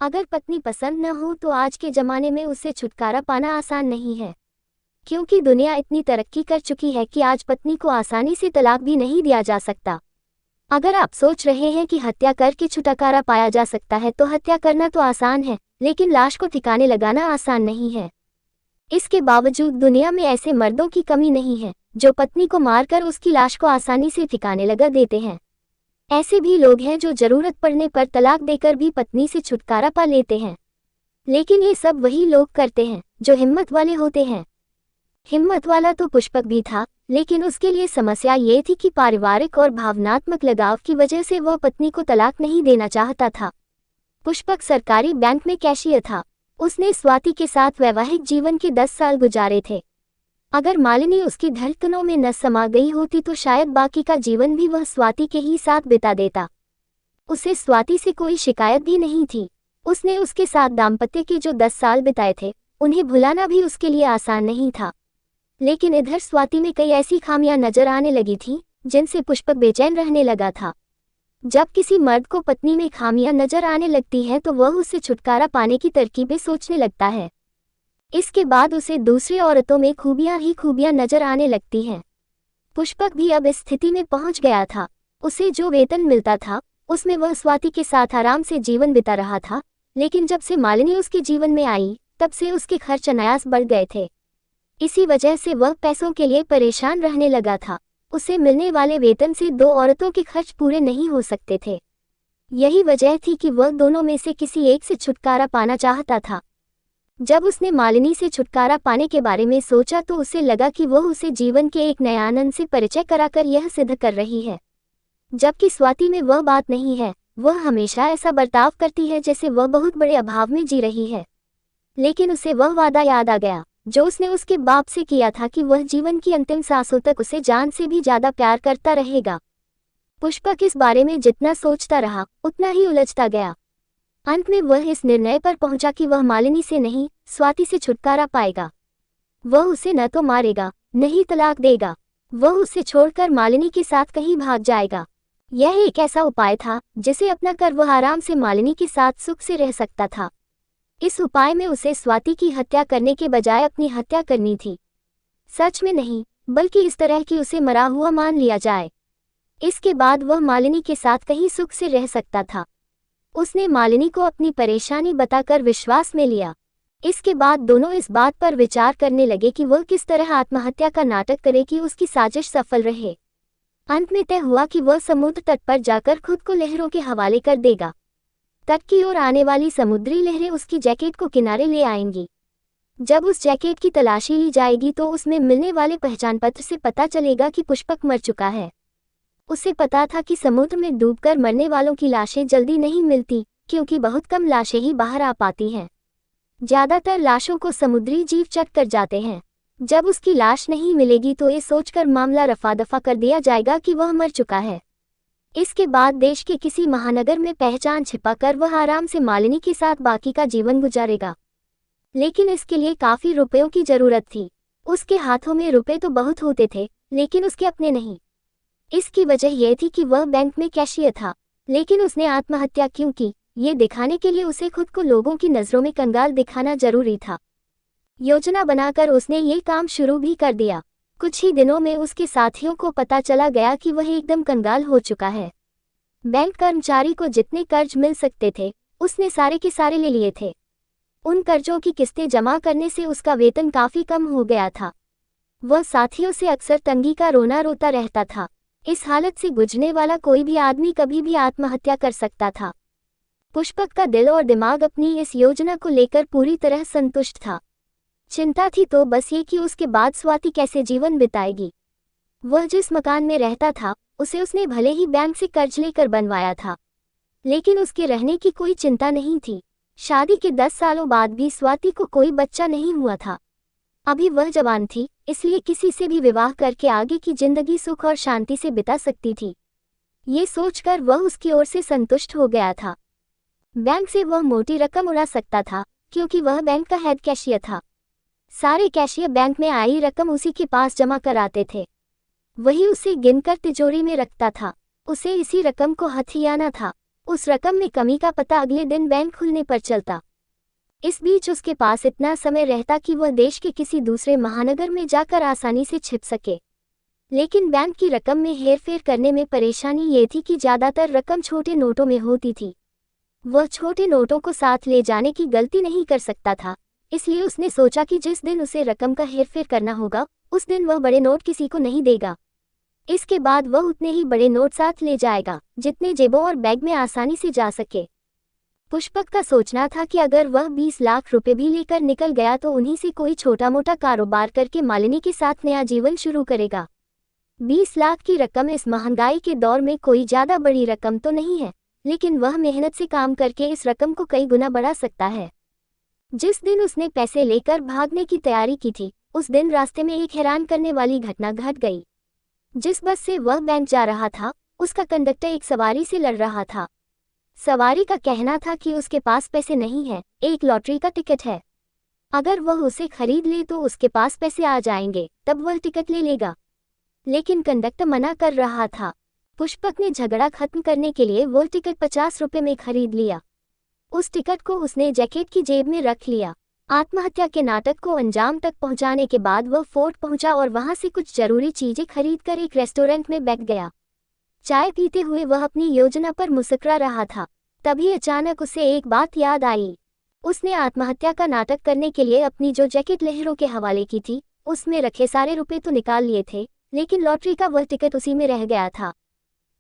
अगर पत्नी पसंद न हो तो आज के ज़माने में उससे छुटकारा पाना आसान नहीं है, क्योंकि दुनिया इतनी तरक्की कर चुकी है कि आज पत्नी को आसानी से तलाक भी नहीं दिया जा सकता। अगर आप सोच रहे हैं कि हत्या करके छुटकारा पाया जा सकता है तो हत्या करना तो आसान है, लेकिन लाश को ठिकाने लगाना आसान नहीं है। इसके बावजूद दुनिया में ऐसे मर्दों की कमी नहीं है जो पत्नी को मारकर उसकी लाश को आसानी से ठिकाने लगा देते हैं। ऐसे भी लोग हैं जो जरूरत पड़ने पर तलाक देकर भी पत्नी से छुटकारा पा लेते हैं। लेकिन ये सब वही लोग करते हैं जो हिम्मत वाले होते हैं। हिम्मत वाला तो पुष्पक भी था, लेकिन उसके लिए समस्या ये थी कि पारिवारिक और भावनात्मक लगाव की वजह से वह पत्नी को तलाक नहीं देना चाहता था। पुष्पक सरकारी बैंक में कैशियर था। उसने स्वाति के साथ वैवाहिक जीवन के 10 साल गुजारे थे। अगर मालिनी उसकी धड़कनों में न समा गई होती तो शायद बाकी का जीवन भी वह स्वाति के ही साथ बिता देता। उसे स्वाति से कोई शिकायत भी नहीं थी। उसने उसके साथ दाम्पत्य के जो 10 साल बिताए थे उन्हें भुलाना भी उसके लिए आसान नहीं था। लेकिन इधर स्वाति में कई ऐसी खामियां नजर आने लगी थीं जिनसे पुष्पक बेचैन रहने लगा था। जब किसी मर्द को पत्नी में खामियां नजर आने लगती है तो वह उससे छुटकारा पाने की तरकीबें सोचने लगता है। इसके बाद उसे दूसरी औरतों में खूबियां ही खूबियां नजर आने लगती हैं। पुष्पक भी अब इस स्थिति में पहुंच गया था। उसे जो वेतन मिलता था उसमें वह स्वाति के साथ आराम से जीवन बिता रहा था, लेकिन जब से मालिनी उसके जीवन में आई तब से उसके खर्च अनायास बढ़ गए थे। इसी वजह से वह पैसों के लिए परेशान रहने लगा था। उसे मिलने वाले वेतन से 2 औरतों के खर्च पूरे नहीं हो सकते थे। यही वजह थी कि वह दोनों में से किसी एक से छुटकारा पाना चाहता था। जब उसने मालिनी से छुटकारा पाने के बारे में सोचा तो उसे लगा कि वह उसे जीवन के एक नए आनंद से परिचय कराकर यह सिद्ध कर रही है, जबकि स्वाति में वह बात नहीं है। वह हमेशा ऐसा बर्ताव करती है जैसे वह बहुत बड़े अभाव में जी रही है। लेकिन उसे वह वादा याद आ गया जो उसने उसके बाप से किया था कि वह जीवन की अंतिम सांसों तक उसे जान से भी ज्यादा प्यार करता रहेगा। पुष्पक इस बारे में जितना सोचता रहा उतना ही उलझता गया। अंत में वह इस निर्णय पर पहुंचा कि वह मालिनी से नहीं, स्वाति से छुटकारा पाएगा। वह उसे न तो मारेगा, न ही तलाक देगा। वह उसे छोड़कर मालिनी के साथ कहीं भाग जाएगा। यह एक ऐसा उपाय था जिसे अपनाकर वह आराम से मालिनी के साथ सुख से रह सकता था। इस उपाय में उसे स्वाति की हत्या करने के बजाय अपनी हत्या करनी थी। सच में नहीं, बल्कि इस तरह कि उसे मरा हुआ मान लिया जाए। इसके बाद वह मालिनी के साथ कहीं सुख से रह सकता था। उसने मालिनी को अपनी परेशानी बताकर विश्वास में लिया। इसके बाद दोनों इस बात पर विचार करने लगे कि वह किस तरह आत्महत्या का नाटक करे कि उसकी साजिश सफल रहे। अंत में तय हुआ कि वह समुद्र तट पर जाकर खुद को लहरों के हवाले कर देगा। तट की ओर आने वाली समुद्री लहरें उसकी जैकेट को किनारे ले आएंगी। जब उस जैकेट की तलाशी ली जाएगी तो उसमें मिलने वाले पहचान पत्र से पता चलेगा कि पुष्पक मर चुका है। उसे पता था कि समुद्र में डूबकर मरने वालों की लाशें जल्दी नहीं मिलती, क्योंकि बहुत कम लाशें ही बाहर आ पाती हैं। ज्यादातर लाशों को समुद्री जीव चट कर जाते हैं। जब उसकी लाश नहीं मिलेगी तो ये सोचकर मामला रफा दफा कर दिया जाएगा कि वह मर चुका है। इसके बाद देश के किसी महानगर में पहचान छिपाकर वह आराम से मालिनी के साथ बाकी का जीवन गुजारेगा। लेकिन इसके लिए काफी रुपयों की जरूरत थी। उसके हाथों में रुपए तो बहुत होते थे, लेकिन उसके अपने नहीं। इसकी वजह यह थी कि वह बैंक में कैशियर था। लेकिन उसने आत्महत्या क्यों की, ये दिखाने के लिए उसे खुद को लोगों की नज़रों में कंगाल दिखाना जरूरी था। योजना बनाकर उसने ये काम शुरू भी कर दिया। कुछ ही दिनों में उसके साथियों को पता चला गया कि वह एकदम कंगाल हो चुका है। बैंक कर्मचारी को जितने कर्ज मिल सकते थे उसने सारे के सारे ले लिए थे। उन कर्जों की किस्तें जमा करने से उसका वेतन काफी कम हो गया था। वह साथियों से अक्सर तंगी का रोना रोता रहता था। इस हालत से गुजरने वाला कोई भी आदमी कभी भी आत्महत्या कर सकता था। पुष्पक का दिल और दिमाग अपनी इस योजना को लेकर पूरी तरह संतुष्ट था। चिंता थी तो बस ये कि उसके बाद स्वाति कैसे जीवन बिताएगी। वह जिस मकान में रहता था उसे उसने भले ही बैंक से कर्ज लेकर बनवाया था, लेकिन उसके रहने की कोई चिंता नहीं थी। शादी के 10 सालों बाद भी स्वाति को कोई बच्चा नहीं हुआ था। अभी वह जवान थी, इसलिए किसी से भी विवाह करके आगे की जिंदगी सुख और शांति से बिता सकती थी। ये सोचकर वह उसकी ओर से संतुष्ट हो गया था। बैंक से वह मोटी रकम उड़ा सकता था क्योंकि वह बैंक का हेड कैशियर था। सारे कैशियर बैंक में आई रकम उसी के पास जमा कराते थे। वही उसे गिनकर तिजोरी में रखता था। उसे इसी रकम को हथियाना था। उस रकम में कमी का पता अगले दिन बैंक खुलने पर चलता। इस बीच उसके पास इतना समय रहता कि वह देश के किसी दूसरे महानगर में जाकर आसानी से छिप सके। लेकिन बैंक की रकम में हेरफेर करने में परेशानी ये थी कि ज़्यादातर रकम छोटे नोटों में होती थी। वह छोटे नोटों को साथ ले जाने की गलती नहीं कर सकता था, इसलिए उसने सोचा कि जिस दिन उसे रकम का हेरफेर करना होगा उस दिन वह बड़े नोट किसी को नहीं देगा। इसके बाद वह उतने ही बड़े नोट साथ ले जाएगा जितने जेबों और बैग में आसानी से जा सके। पुष्पक का सोचना था कि अगर वह 20 लाख रुपए भी लेकर निकल गया तो उन्हीं से कोई छोटा मोटा कारोबार करके मालिनी के साथ नया जीवन शुरू करेगा। 20 लाख की रकम इस महंगाई के दौर में कोई ज़्यादा बड़ी रकम तो नहीं है, लेकिन वह मेहनत से काम करके इस रकम को कई गुना बढ़ा सकता है। जिस दिन उसने पैसे लेकर भागने की तैयारी की थी उस दिन रास्ते में एक हैरान करने वाली घटना घट गई। जिस बस से वह बैंक जा रहा था उसका कंडक्टर एक सवारी से लड़ रहा था। सवारी का कहना था कि उसके पास पैसे नहीं है, एक लॉटरी का टिकट है, अगर वह उसे खरीद ले तो उसके पास पैसे आ जाएंगे, तब वह टिकट ले लेगा। लेकिन कंडक्टर मना कर रहा था। पुष्पक ने झगड़ा खत्म करने के लिए वो टिकट 50 रुपए में खरीद लिया। उस टिकट को उसने जैकेट की जेब में रख लिया। आत्महत्या के नाटक को अंजाम तक पहुंचाने के बाद वह फोर्ट पहुंचा और वहां से कुछ जरूरी चीजें खरीदकर एक रेस्टोरेंट में बैठ गया। चाय पीते हुए वह अपनी योजना पर मुस्कुरा रहा था। तभी अचानक उसे एक बात याद आई। उसने आत्महत्या का नाटक करने के लिए अपनी जो जैकेट लहरों के हवाले की थी उसमें रखे सारे रुपए तो निकाल लिए थे, लेकिन लॉटरी का वह टिकट उसी में रह गया था।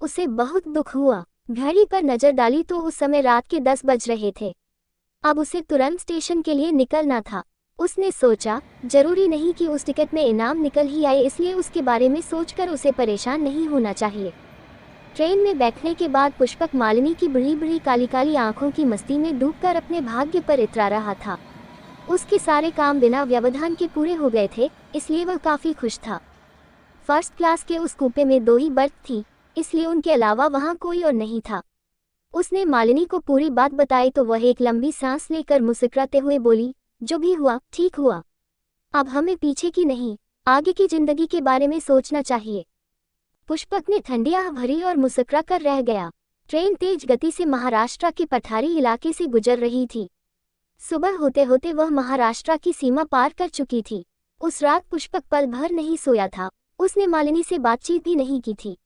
उसे बहुत दुख हुआ। घड़ी पर नजर डाली तो उस समय रात के 10 बज रहे थे। अब उसे तुरंत स्टेशन के लिए निकलना था। उसने सोचा जरूरी नहीं कि उस टिकट में इनाम निकल ही आए, इसलिए उसके बारे में सोचकर उसे परेशान नहीं होना चाहिए। ट्रेन में बैठने के बाद पुष्पक मालिनी की बड़ी बड़ी काली काली आंखों की मस्ती में डूबकर अपने भाग्य पर इतरा रहा था। उसके सारे काम बिना व्यवधान के पूरे हो गए थे, इसलिए वह काफ़ी खुश था। फर्स्ट क्लास के उस कूपे में 2 ही बर्थ थी, इसलिए उनके अलावा वहाँ कोई और नहीं था। उसने मालिनी को पूरी बात बताई तो वह एक लंबी सांस लेकर मुस्कुराते हुए बोली, जो भी हुआ ठीक हुआ। अब हमें पीछे की नहीं, आगे की जिंदगी के बारे में सोचना चाहिए। पुष्पक ने ठंडी आह भरी और मुस्कुरा कर रह गया। ट्रेन तेज गति से महाराष्ट्र के पठारी इलाके से गुजर रही थी। सुबह होते होते वह महाराष्ट्र की सीमा पार कर चुकी थी। उस रात पुष्पक पल भर नहीं सोया था। उसने मालिनी से बातचीत भी नहीं की थी।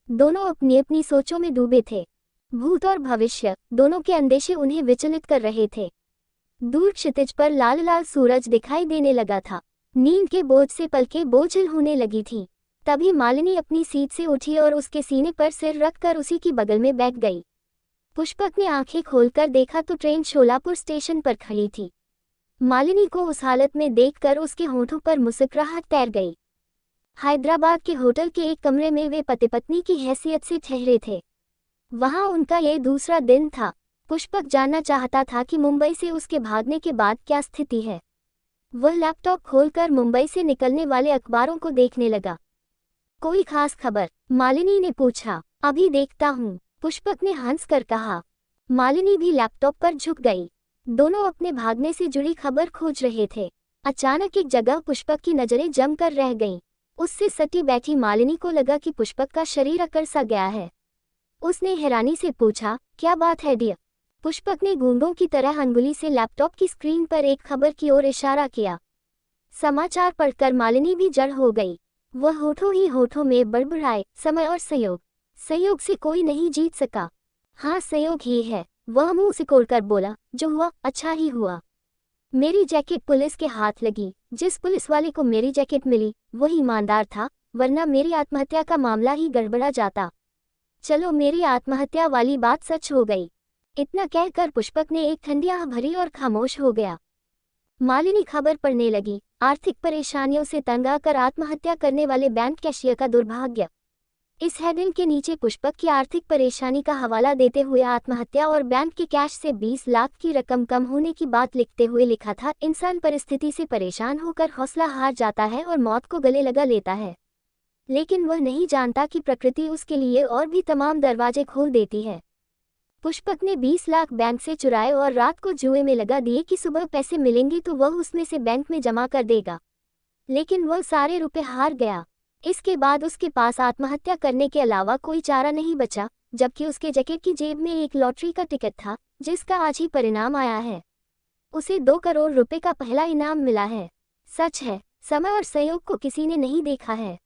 दोनों अपनी अपनी सोचों में डूबे थे। भूत और भविष्य दोनों के अंदेशे उन्हें विचलित कर रहे थे। दूर क्षितिज पर लाल लाल सूरज दिखाई देने लगा था। नींद के बोझ से पलकें बोझिल होने लगी थीं। तभी मालिनी अपनी सीट से उठी और उसके सीने पर सिर रखकर उसी की बगल में बैठ गई। पुष्पक ने आंखें खोलकर देखा तो ट्रेन शोलापुर स्टेशन पर खड़ी थी। मालिनी को उस हालत में देखकर उसके होठों पर मुस्कुराहट तैर गई। हैदराबाद के होटल के एक कमरे में वे पति पत्नी की हैसियत से ठहरे थे। वहां उनका ये दूसरा दिन था। पुष्पक जानना चाहता था कि मुंबई से उसके भागने के बाद क्या स्थिति है। वह लैपटॉप खोलकर मुंबई से निकलने वाले अखबारों को देखने लगा। कोई खास खबर? मालिनी ने पूछा। अभी देखता हूँ, पुष्पक ने हंसकर कहा। मालिनी भी लैपटॉप पर झुक गई। दोनों अपने भागने से जुड़ी खबर खोज रहे थे। अचानक एक जगह पुष्पक की नजरें जमकर रह गईं। उससे सटी बैठी मालिनी को लगा कि पुष्पक का शरीर अकड़ सा गया है। उसने हैरानी से पूछा, क्या बात है डियर? पुष्पक ने गूंगों की तरह अंगुली से लैपटॉप की स्क्रीन पर एक खबर की ओर इशारा किया। समाचार पढ़कर मालिनी भी जड़ हो गई। वह होठों ही होठों में बड़बड़ाए, समय और संयोग। संयोग से कोई नहीं जीत सका। हाँ, संयोग ही है। वह मुंह सिकोड़कर बोला, जो हुआ अच्छा ही हुआ। मेरी जैकेट पुलिस के हाथ लगी। जिस पुलिस वाले को मेरी जैकेट मिली वही ईमानदार था, वरना मेरी आत्महत्या का मामला ही गड़बड़ा जाता। चलो, मेरी आत्महत्या वाली बात सच हो गई। इतना कहकर पुष्पक ने एक ठंडी आह भरी और खामोश हो गया। मालिनी खबर पढ़ने लगी। आर्थिक परेशानियों से तंग आकर आत्महत्या करने वाले बैंक कैशियर का दुर्भाग्य। इस हेडिंग के नीचे पुष्पक की आर्थिक परेशानी का हवाला देते हुए आत्महत्या और बैंक के कैश से 20 लाख की रकम कम होने की बात लिखते हुए लिखा था, इंसान परिस्थिति से परेशान होकर हौसला हार जाता है और मौत को गले लगा लेता है, लेकिन वह नहीं जानता कि प्रकृति उसके लिए और भी तमाम दरवाजे खोल देती है। पुष्पक ने 20 लाख बैंक से चुराए और रात को जुए में लगा दिए कि सुबह पैसे मिलेंगे तो वह उसमें से बैंक में जमा कर देगा, लेकिन वह सारे रुपए हार गया। इसके बाद उसके पास आत्महत्या करने के अलावा कोई चारा नहीं बचा, जबकि उसके जैकेट की जेब में एक लॉटरी का टिकट था, जिसका आज ही परिणाम आया है। उसे 2 करोड़ रुपए का पहला इनाम मिला है। सच है, समय और संयोग को किसी ने नहीं देखा है।